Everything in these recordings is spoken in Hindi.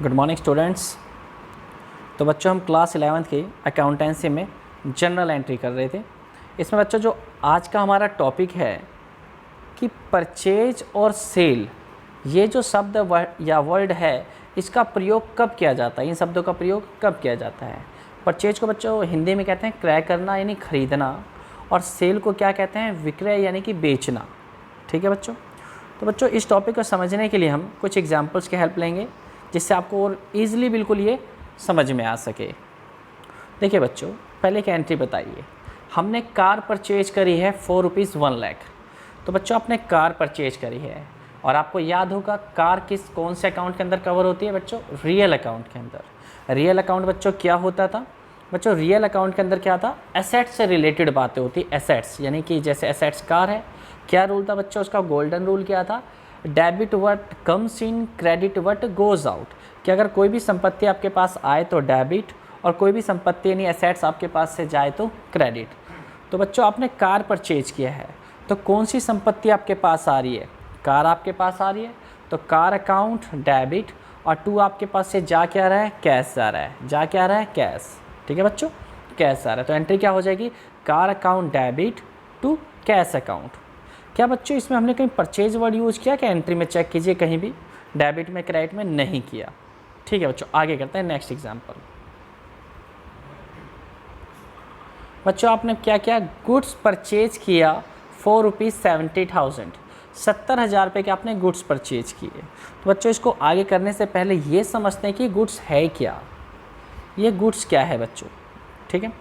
Good morning students. तो बच्चों हम क्लास 11th की अकाउंटेंसी में जनरल एंट्री कर रहे थे। इसमें बच्चों जो आज का हमारा टॉपिक है कि परचेज और सेल, ये जो शब्द या वर्ड है इसका प्रयोग कब किया जाता है, इन शब्दों का प्रयोग कब किया जाता है। परचेज को बच्चों हिंदी में कहते हैं क्रय करना यानी खरीदना, और सेल को क्या कहते हैं, विक्रय यानी कि बेचना। ठीक है बच्चों। तो बच्चों इस टॉपिक को समझने के लिए हम कुछ एग्जाम्पल्स की हेल्प लेंगे जिससे आपको और ईज़िली बिल्कुल ये समझ में आ सके। देखिए बच्चों, पहले एक एंट्री बताइए। हमने कार परचेज करी है ₹4 1,00,000। तो बच्चों आपने कार परचेज करी है और आपको याद होगा कार कौन से अकाउंट के अंदर कवर होती है बच्चों, रियल अकाउंट के अंदर। रियल अकाउंट बच्चों क्या होता था बच्चों, रियल अकाउंट के अंदर क्या था, एसेट्स से रिलेटेड बातें होती। एसेट्स यानी कि जैसे एसेट्स कार है, क्या रूल था बच्चों उसका, गोल्डन रूल क्या था, debit what comes in, credit what goes out. कि अगर कोई भी संपत्ति आपके पास आए तो डेबिट, और कोई भी संपत्ति यानी एसेट्स आपके पास से जाए तो क्रेडिट। तो बच्चों आपने कार परचेज किया है तो कौन सी संपत्ति आपके पास आ रही है, कार आपके पास आ रही है, तो कार अकाउंट डेबिट, और टू आपके पास से जा क्या रहा है, कैश जा रहा है, जा क्या रहा है, कैश। ठीक है बच्चों, कैश आ रहा है। तो एंट्री क्या हो जाएगी, car account debit to cash account. क्या बच्चों इसमें हमने कहीं परचेज वर्ड यूज़ किया क्या, एंट्री में चेक कीजिए, कहीं भी डेबिट में क्रेडिट में नहीं किया। ठीक है बच्चों, आगे करते हैं नेक्स्ट एग्जांपल। बच्चों आपने क्या किया, गुड्स परचेज किया ₹70,000, 70,000 रुपये के आपने गुड्स परचेज किए। तो बच्चों इसको आगे करने से पहले ये समझते हैं कि गुड्स है क्या, ये गुड्स क्या है बच्चों। ठीक है,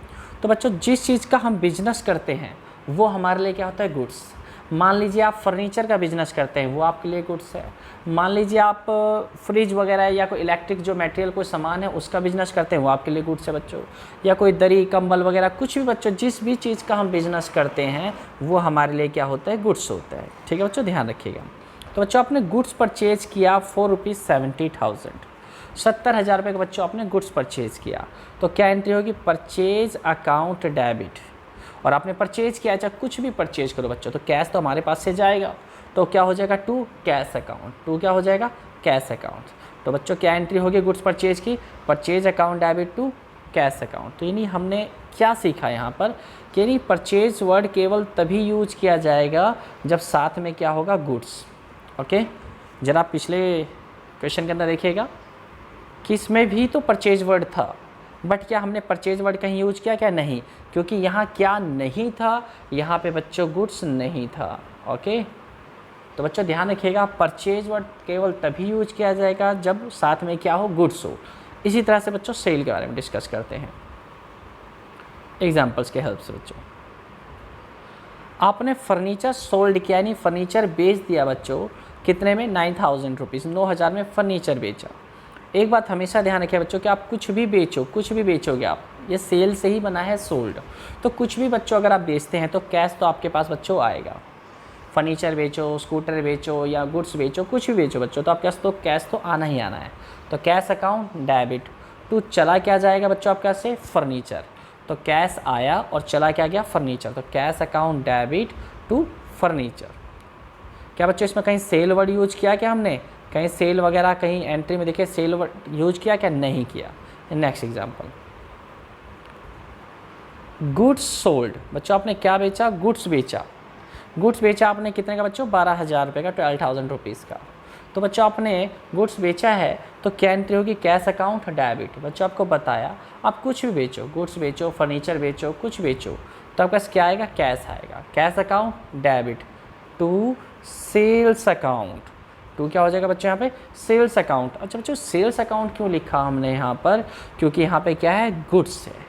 तो बच्चों जिस चीज़ का हम बिजनेस करते हैं वो हमारे लिए क्या होता है, गुड्स। मान लीजिए आप फर्नीचर का बिजनेस करते हैं, वो आपके लिए गुड्स है। मान लीजिए आप फ्रिज वगैरह या कोई इलेक्ट्रिक जो मटेरियल कोई सामान है उसका बिजनेस करते हैं, वो आपके लिए गुड्स है बच्चों। या कोई दरी कंबल वगैरह कुछ भी बच्चों, जिस भी चीज़ का हम बिजनेस करते हैं वो हमारे लिए क्या होता है, गुड्स होता है। ठीक है बच्चों, ध्यान रखिएगा। तो बच्चों आपने गुड्स परचेज किया ₹70,000, 70,000 रुपये का बच्चों आपने गुड्स परचेज किया। तो क्या एंट्री होगी, परचेज अकाउंट डेबिट। और आपने परचेज किया, चाहे कुछ भी परचेज करो बच्चों, तो कैश तो हमारे पास से जाएगा, तो क्या हो जाएगा, टू कैश अकाउंट, टू क्या हो जाएगा, कैश अकाउंट। तो बच्चों क्या एंट्री होगी गुड्स परचेज की, purchase account debit to cash account. तो यानी हमने क्या सीखा यहाँ पर कि यानी परचेज वर्ड केवल तभी यूज किया जाएगा जब साथ में क्या होगा, गुड्स। ओके, जरा पिछले क्वेश्चन के अंदर देखिएगा कि इसमें भी तो परचेज वर्ड था, बट क्या हमने परचेज वर्ड कहीं यूज किया क्या, नहीं, क्योंकि यहाँ क्या नहीं था, यहाँ पे बच्चों गुड्स नहीं था। ओके, तो बच्चों ध्यान रखिएगा, परचेज वर्ड केवल तभी यूज किया जाएगा जब साथ में क्या हो, गुड्स हो। इसी तरह से बच्चों सेल के बारे में डिस्कस करते हैं एग्जाम्पल्स के हेल्प से। बच्चों आपने फर्नीचर सोल्ड किया यानी फर्नीचर बेच दिया बच्चों, कितने में, 9,000 रुपीज़, 9,000 में फर्नीचर बेचा। एक बात हमेशा ध्यान रखिए बच्चों कि आप कुछ भी बेचो, कुछ भी बेचोगे आप, ये सेल से ही बना है, सोल्ड। तो कुछ भी बच्चों अगर आप बेचते हैं तो कैश तो आपके पास बच्चों आएगा। फर्नीचर बेचो, स्कूटर बेचो या गुड्स बेचो, कुछ भी बेचो बच्चों, तो आपके पास तो कैश तो आना ही आना है। तो कैश अकाउंट डेबिट टू चला क्या जाएगा बच्चों आपके पास से, फर्नीचर। तो कैश आया और चला क्या गया, फर्नीचर। तो cash account debit to furniture. क्या बच्चों इसमें कहीं सेल वर्ड यूज किया क्या हमने, कहीं सेल वगैरह कहीं एंट्री में देखिए सेल वर्ड यूज किया क्या, नहीं किया। Next example, goods sold. बच्चों आपने क्या बेचा, गुड्स बेचा। गुड्स बेचा आपने कितने का बच्चों, 12,000 रुपये का, 12,000 रुपीज़ का। तो बच्चों आपने गुड्स बेचा है तो क्या एंट्री होगी, कैश अकाउंट डेबिट। बच्चों आपको बताया आप कुछ भी बेचो, गुड्स बेचो, फर्नीचर बेचो, कुछ बेचो, तो आपके पास क्या आएगा, कैश आएगा। Cash account debit to sales account, to क्या हो जाएगा बच्चों यहाँ पे, सेल्स अकाउंट। अच्छा बच्चों सेल्स अकाउंट क्यों लिखा हमने यहाँ पर, क्योंकि यहाँ पे क्या है, गुड्स है।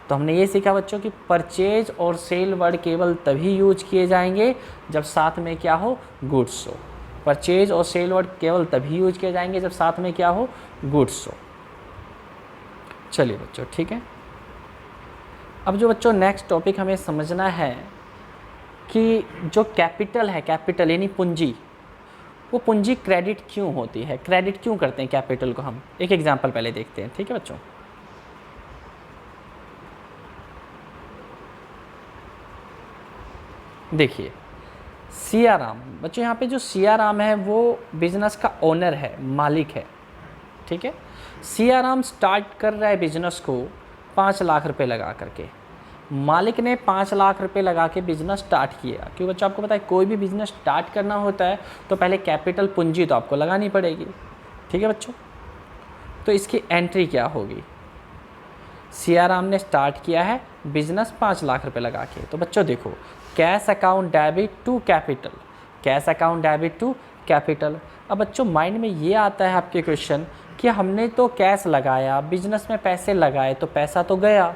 तो हमने ये सीखा बच्चों कि परचेज और सेल वर्ड केवल तभी यूज किए जाएंगे जब साथ में क्या हो, गुड्स हो। परचेज और सेल वर्ड केवल तभी यूज किए जाएंगे जब साथ में क्या हो, गुड्स हो। चलिए बच्चों ठीक है। अब जो बच्चों नेक्स्ट टॉपिक हमें समझना है कि जो कैपिटल है, कैपिटल यानी पूंजी, वो पूंजी क्रेडिट क्यों होती है, क्रेडिट क्यों करते हैं कैपिटल को। हम एक एग्जांपल पहले देखते हैं। ठीक है बच्चों, देखिए सियाराम। बच्चों यहाँ पे जो सियाराम है वो बिजनेस का ओनर है, मालिक है। ठीक है। सियाराम स्टार्ट कर रहा है बिजनेस को 5 लाख रुपए लगा करके। मालिक ने 5 लाख रुपए लगा के बिजनेस स्टार्ट किया। क्यों बच्चों, आपको पता है कोई भी बिजनेस स्टार्ट करना होता है तो पहले कैपिटल पूंजी तो आपको लगानी पड़ेगी, ठीक है बच्चों। तो इसकी एंट्री क्या होगी, सियाराम ने स्टार्ट किया है बिजनेस 5 लाख रुपए लगा के। तो बच्चों देखो, cash account debit to capital, cash account debit to capital. अब बच्चों माइंड में ये आता है आपके क्वेश्चन कि हमने तो कैश लगाया, बिजनेस में पैसे लगाए तो पैसा तो गया,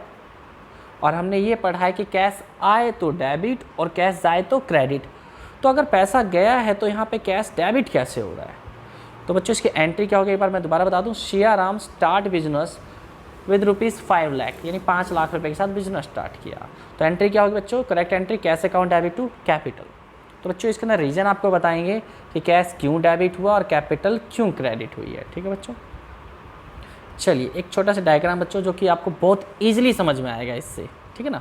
और हमने ये पढ़ा है कि कैश आए तो डेबिट और कैश जाए तो क्रेडिट। तो अगर पैसा गया है तो यहाँ पे कैश डेबिट कैसे हो रहा है। तो बच्चों इसकी एंट्री क्या होगी, एक बार मैं दोबारा बता दूँ। Siyaram start business with ₹5 lakh, यानी 5 लाख रुपए के साथ बिजनेस स्टार्ट किया। तो एंट्री क्या होगी बच्चों, correct entry cash account debit to capital. तो बच्चों इसके अंदर रीज़न आपको बताएंगे कि कैश क्यों डेबिट हुआ और कैपिटल क्यों क्रेडिट हुई है, ठीक है बच्चों। चलिए एक छोटा सा डायग्राम बच्चों जो कि आपको बहुत ईजिली समझ में आएगा इससे, ठीक है ना।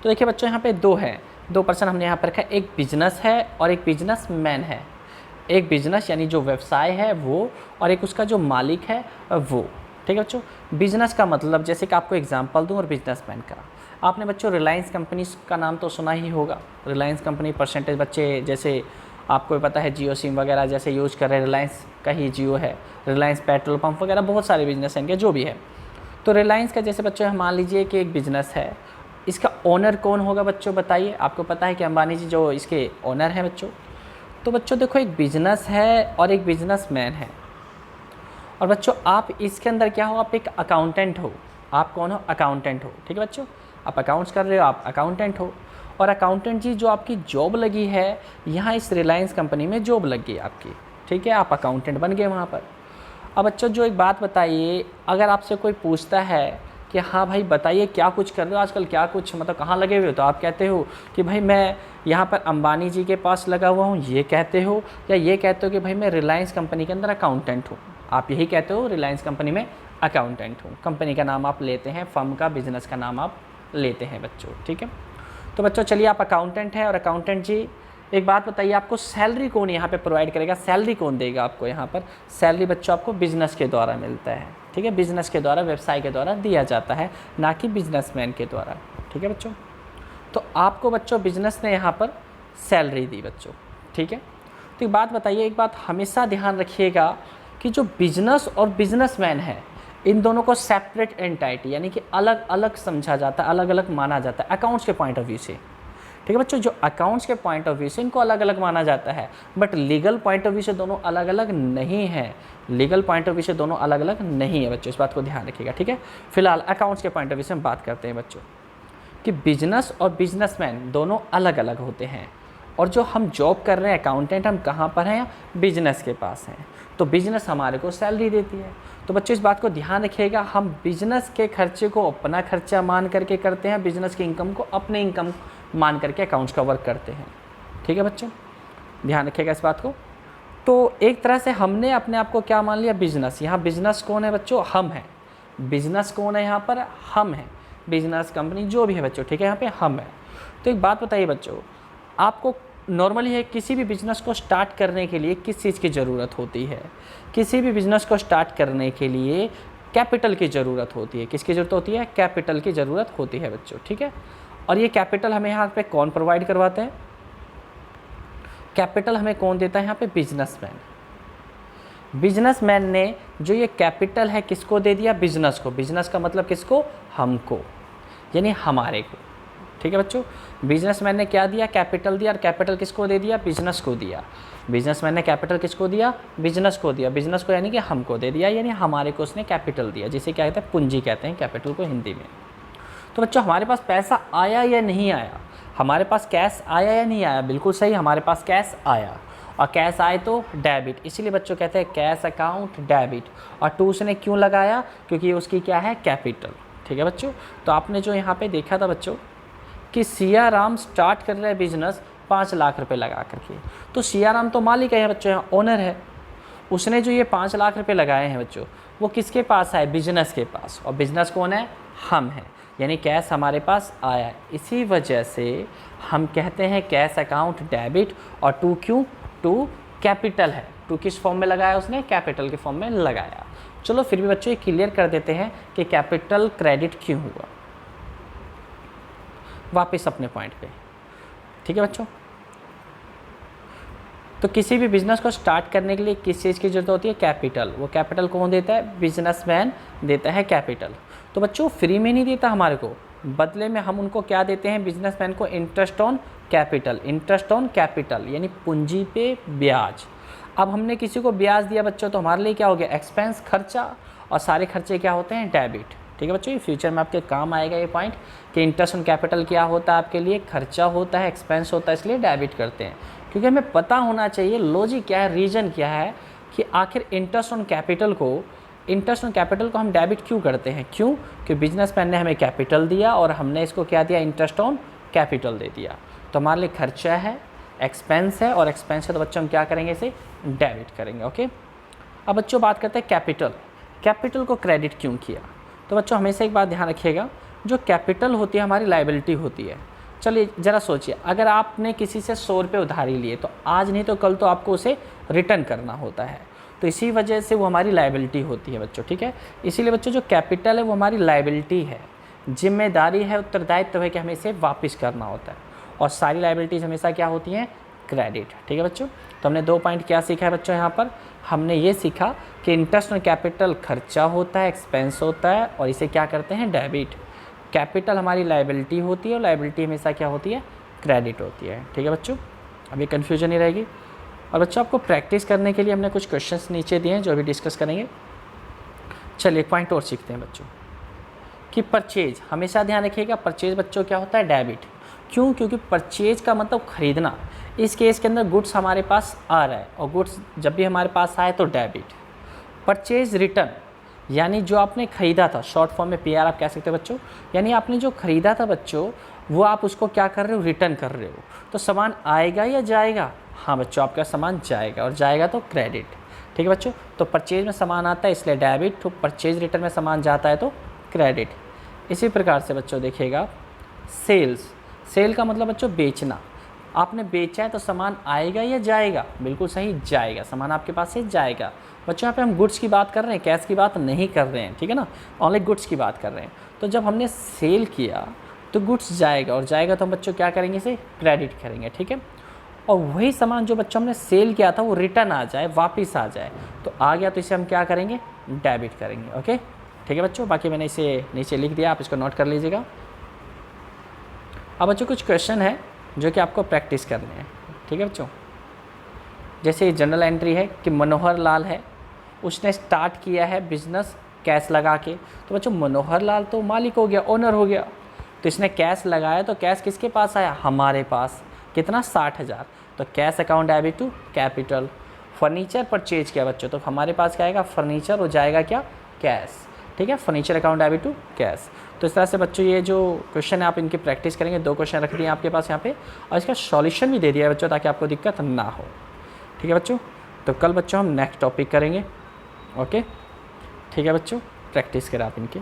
तो देखिए बच्चों यहाँ पे दो पर्सन हमने यहाँ पर रखा है, एक बिजनेस है और एक बिजनेस मैन है। एक बिजनेस यानी जो व्यवसाय है वो, और एक उसका जो मालिक है वो, ठीक है बच्चों। बिजनेस का मतलब जैसे कि आपको एग्जांपल दूं, और बिजनेसमैन का आपने बच्चों रिलायंस कंपनी का नाम तो सुना ही होगा। रिलायंस कंपनी परसेंटेज बच्चे जैसे आपको पता है जियो सिम वगैरह जैसे यूज़ कर रहे हैं, रिलायंस का ही जियो है, रिलायंस पेट्रोल पंप वगैरह बहुत सारे बिजनेस हैं इनके जो भी है। तो रिलायंस का जैसे बच्चों मान लीजिए कि एक बिजनेस है, इसका ओनर कौन होगा बच्चों बताइए। आपको पता है कि अंबानी जी जो इसके ओनर हैं बच्चों। तो बच्चों देखो एक बिजनेस है और एक बिजनेसमैन है, और बच्चों आप इसके अंदर क्या हो, आप एक अकाउंटेंट हो। आप कौन हो, अकाउंटेंट हो, ठीक है बच्चों। आप अकाउंट्स कर रहे हो, आप अकाउंटेंट हो। और अकाउंटेंट जी जो आपकी जॉब लगी है यहाँ इस रिलायंस कंपनी में जॉब लग गई आपकी, ठीक है, आप अकाउंटेंट बन गए वहाँ पर। अब बच्चों जो एक बात बताइए, अगर आपसे कोई पूछता है कि हाँ भाई बताइए क्या कुछ कर रहे हो आजकल, क्या कुछ मतलब कहाँ लगे हुए हो, तो आप कहते हो कि भाई मैं यहाँ पर अंबानी जी के पास लगा हुआ हूँ, ये कहते हो, या ये कहते हो कि भाई मैं रिलायंस कंपनी के अंदर अकाउंटेंट हूँ। आप यही कहते हो, रिलायंस कंपनी में अकाउंटेंट हूँ। कंपनी का नाम आप लेते हैं, फर्म का, बिजनेस का नाम आप लेते हैं बच्चों, ठीक है। तो बच्चों चलिए आप अकाउंटेंट हैं, और अकाउंटेंट जी एक बात बताइए, आपको सैलरी कौन यहाँ पे प्रोवाइड करेगा, सैलरी कौन देगा आपको यहाँ पर। सैलरी बच्चों आपको बिजनेस के द्वारा मिलता है, ठीक है, बिजनेस के द्वारा, व्यवसाय के द्वारा दिया जाता है, ना कि बिजनेसमैन के द्वारा, ठीक है बच्चों। तो आपको बच्चों बिजनेस ने यहाँ पर सैलरी दी बच्चों, ठीक है। तो एक बात बताइए, एक बात हमेशा ध्यान रखिएगा कि जो बिजनेस और बिजनेसमैन है इन दोनों को सेपरेट एंटाइटी यानी कि अलग अलग समझा जाता है, अलग अलग माना जाता है अकाउंट्स के पॉइंट ऑफ व्यू से, ठीक है बच्चों। जो अकाउंट्स के पॉइंट ऑफ व्यू से इनको अलग अलग माना जाता है, but legal point of view से दोनों अलग अलग नहीं है। लीगल पॉइंट ऑफ व्यू से दोनों अलग अलग नहीं है बच्चों, इस बात को ध्यान रखिएगा, ठीक है। फिलहाल अकाउंट्स के पॉइंट ऑफ व्यू से हम बात करते हैं बच्चों कि बिजनेस और बिजनेसमैन दोनों अलग अलग होते हैं, और जो हम जॉब कर रहे हैं अकाउंटेंट, हम कहाँ पर हैं, बिजनेस के पास हैं। तो बिजनेस हमारे को सैलरी देती है। तो बच्चों इस बात को ध्यान रखिएगा, हम बिजनेस के खर्चे को अपना खर्चा मान करके करते हैं, बिजनेस की इनकम को अपने इनकम मान करके अकाउंट्स का वर्क करते हैं, ठीक है बच्चों, ध्यान रखिएगा इस बात को। तो एक तरह से हमने अपने आप को क्या मान लिया, बिजनेस। यहाँ बिजनेस कौन है बच्चों, हम हैं। बिजनेस कौन है यहाँ पर, हम हैं। बिजनेस कंपनी जो भी है बच्चों, ठीक है, यहाँ पे हम हैं। तो एक बात बताइए बच्चों, आपको नॉर्मली है किसी भी बिज़नेस को स्टार्ट करने के लिए किस चीज़ की ज़रूरत होती है। किसी भी बिज़नेस को स्टार्ट करने के लिए कैपिटल की ज़रूरत होती है। किसकी ज़रूरत होती है, कैपिटल की ज़रूरत होती है बच्चों, ठीक है। और ये कैपिटल हमें यहाँ पे कौन प्रोवाइड करवाते हैं, कैपिटल हमें कौन देता है यहाँ पे, बिजनेसमैन। बिजनेसमैन ने जो ये कैपिटल है किसको दे दिया, बिजनेस को। बिजनेस का मतलब किसको, हमको, यानी हमारे को, ठीक है बच्चों। बिजनेसमैन ने क्या दिया, कैपिटल दिया, और कैपिटल किसको दे दिया, बिजनेस को दिया। बिजनेसमैन ने कैपिटल किसको दिया, बिजनेस को दिया। बिजनेस को यानी कि हमको दे दिया, यानी हमारे को उसने कैपिटल दिया, जिसे क्या कहते हैं, पूंजी कहते हैं कैपिटल को हिंदी में। तो बच्चों हमारे पास पैसा आया या नहीं आया, हमारे पास कैश आया या नहीं आया, बिल्कुल सही, हमारे पास कैश आया, और कैश आए तो डेबिट, इसीलिए बच्चों कहते हैं कैश अकाउंट डेबिट। और टू उसने क्यों लगाया, क्योंकि उसकी क्या है, कैपिटल, ठीक है बच्चों। तो आपने जो यहाँ पे देखा था बच्चों कि सियाराम स्टार्ट कर रहा है बिजनेस 5 लाख रुपए लगा करके। तो सियाराम तो मालिक है बच्चों, यहाँ ओनर है। उसने जो ये 5 लाख रुपए लगाए हैं बच्चों, वो किसके पास आए, बिजनेस के पास। और बिजनेस कौन है, हम हैं, यानी कैश हमारे पास आया। इसी वजह से हम कहते हैं कैश अकाउंट डेबिट, और टू क्यों, टू कैपिटल है, टू किस फॉर्म में लगाया उसने, कैपिटल के फॉर्म में लगाया। चलो फिर भी बच्चों ये क्लियर कर देते हैं कि कैपिटल क्रेडिट क्यों हुआ। वापस अपने पॉइंट पे, ठीक है बच्चों। तो किसी भी बिजनेस को स्टार्ट करने के लिए किस चीज़ की जरूरत होती है, कैपिटल। वो कैपिटल कौन देता है, बिजनेसमैन देता है कैपिटल। तो बच्चों फ्री में नहीं देता हमारे को, बदले में हम उनको क्या देते हैं, बिजनेसमैन को interest on capital. Interest on capital यानी पूंजी पे ब्याज। अब हमने किसी को ब्याज दिया बच्चों, तो हमारे लिए क्या हो गया, एक्सपेंस, खर्चा, और सारे खर्चे क्या होते हैं, डेबिट। ठीक है बच्चों, ये फ्यूचर में आपके काम आएगा ये पॉइंट कि इंटरेस्ट ऑन कैपिटल क्या होता है आपके लिए, खर्चा होता है, एक्सपेंस होता है, इसलिए डेबिट करते हैं। क्योंकि हमें पता होना चाहिए लॉजिक क्या है, रीज़न क्या है कि आखिर इंटरेस्ट ऑन कैपिटल को हम डेबिट क्यों करते हैं। क्यों कि बिजनेसमैन ने हमें कैपिटल दिया और हमने इसको क्या दिया, इंटरेस्ट ऑन कैपिटल दे दिया। तो हमारे लिए खर्चा है, एक्सपेंस है, और एक्सपेंस है तो बच्चों हम क्या करेंगे, इसे डेबिट करेंगे। ओके, अब बच्चों बात करते हैं कैपिटल को क्रेडिट क्यों किया। तो बच्चों हमेशा एक बात ध्यान रखिएगा, जो कैपिटल होती है हमारी लायबिलिटी होती है। चलिए ज़रा सोचिए, अगर आपने किसी से 100 रुपये उधारी लिए तो आज नहीं तो कल तो आपको उसे रिटर्न करना होता है, तो इसी वजह से वो हमारी लायबिलिटी होती है बच्चों। ठीक है, इसीलिए बच्चों जो कैपिटल है वो हमारी लायबिलिटी है, जिम्मेदारी है, उत्तरदायित्व है कि हमें इसे वापस करना होता है। और सारी लायबिलिटीज़ हमेशा क्या होती हैं, क्रेडिट। ठीक है बच्चों, तो हमने 2 पॉइंट क्या सीखा है बच्चों, यहाँ पर हमने ये सीखा कि इंटरेस्ट ऑन कैपिटल खर्चा होता है, एक्सपेंस होता है, और इसे क्या करते हैं, डेबिट। कैपिटल हमारी लायबिलिटी होती है और लायबिलिटी हमेशा क्या होती है, क्रेडिट होती है। ठीक है बच्चों, अभी कन्फ्यूजन नहीं रहेगी। और बच्चों आपको प्रैक्टिस करने के लिए हमने कुछ क्वेश्चंस नीचे दिए हैं जो अभी डिस्कस करेंगे। चलिए एक पॉइंट और सीखते हैं बच्चों कि परचेज, हमेशा ध्यान रखिएगा परचेज बच्चों क्या होता है, डेबिट। क्यों, क्योंकि परचेज का मतलब खरीदना। इस केस के अंदर गुड्स हमारे पास आ रहा है और गुड्स जब भी हमारे पास आए तो डेबिट। परचेज रिटर्न यानी जो आपने ख़रीदा था, शॉर्ट फॉर्म में PR आप कह सकते हो बच्चों, यानी आपने जो ख़रीदा था बच्चों वो आप उसको क्या कर रहे हो, रिटर्न कर रहे हो। तो सामान आएगा या जाएगा, हाँ बच्चों आपका सामान जाएगा, और जाएगा तो क्रेडिट। ठीक है बच्चों, तो परचेज में सामान आता है इसलिए डेबिट, तो परचेज रिटर्न में सामान जाता है तो क्रेडिट। इसी प्रकार से बच्चों देखिएगा सेल का मतलब बच्चों बेचना। आपने बेचा है तो सामान आएगा या जाएगा, बिल्कुल सही, जाएगा, सामान आपके पास से जाएगा। बच्चों यहाँ पे हम गुड्स की बात कर रहे हैं, कैश की बात नहीं कर रहे हैं, ठीक है ना, ओनली गुड्स की बात कर रहे हैं। तो जब हमने सेल किया तो गुड्स जाएगा, और जाएगा तो हम बच्चों क्या करेंगे, इसे क्रेडिट करेंगे। ठीक है, और वही सामान जो बच्चों हमने सेल किया था वो रिटर्न आ जाए, वापस आ जाए, तो आ गया तो इसे हम क्या करेंगे, डेबिट करेंगे। ओके, ठीक है बच्चों, बाकी मैंने इसे नीचे लिख दिया, आप इसको नोट कर लीजिएगा। अब बच्चों कुछ क्वेश्चन है जो कि आपको प्रैक्टिस करने हैं। ठीक है बच्चों, जैसे जनरल एंट्री है कि मनोहर लाल है, उसने स्टार्ट किया है बिजनेस कैश लगा के। तो बच्चों मनोहर लाल तो मालिक हो गया, ओनर हो गया, तो इसने कैश लगाया, तो कैश किसके पास आया, हमारे पास। कितना, 60,000। तो cash account debit to capital. Furniture purchase किया बच्चों, तो हमारे पास क्या आएगा, फर्नीचर, हो जाएगा क्या, कैश। ठीक है, furniture account debit to cash. तो इस तरह से बच्चों ये जो क्वेश्चन है आप इनकी प्रैक्टिस करेंगे। 2 क्वेश्चन रख दिए आपके पास यहाँ पे, और इसका सॉल्यूशन भी दे दिया है बच्चों ताकि आपको दिक्कत ना हो। ठीक है बच्चों, तो कल बच्चों हम नेक्स्ट टॉपिक करेंगे। ओके, ठीक है बच्चों, प्रैक्टिस करें आप इनके।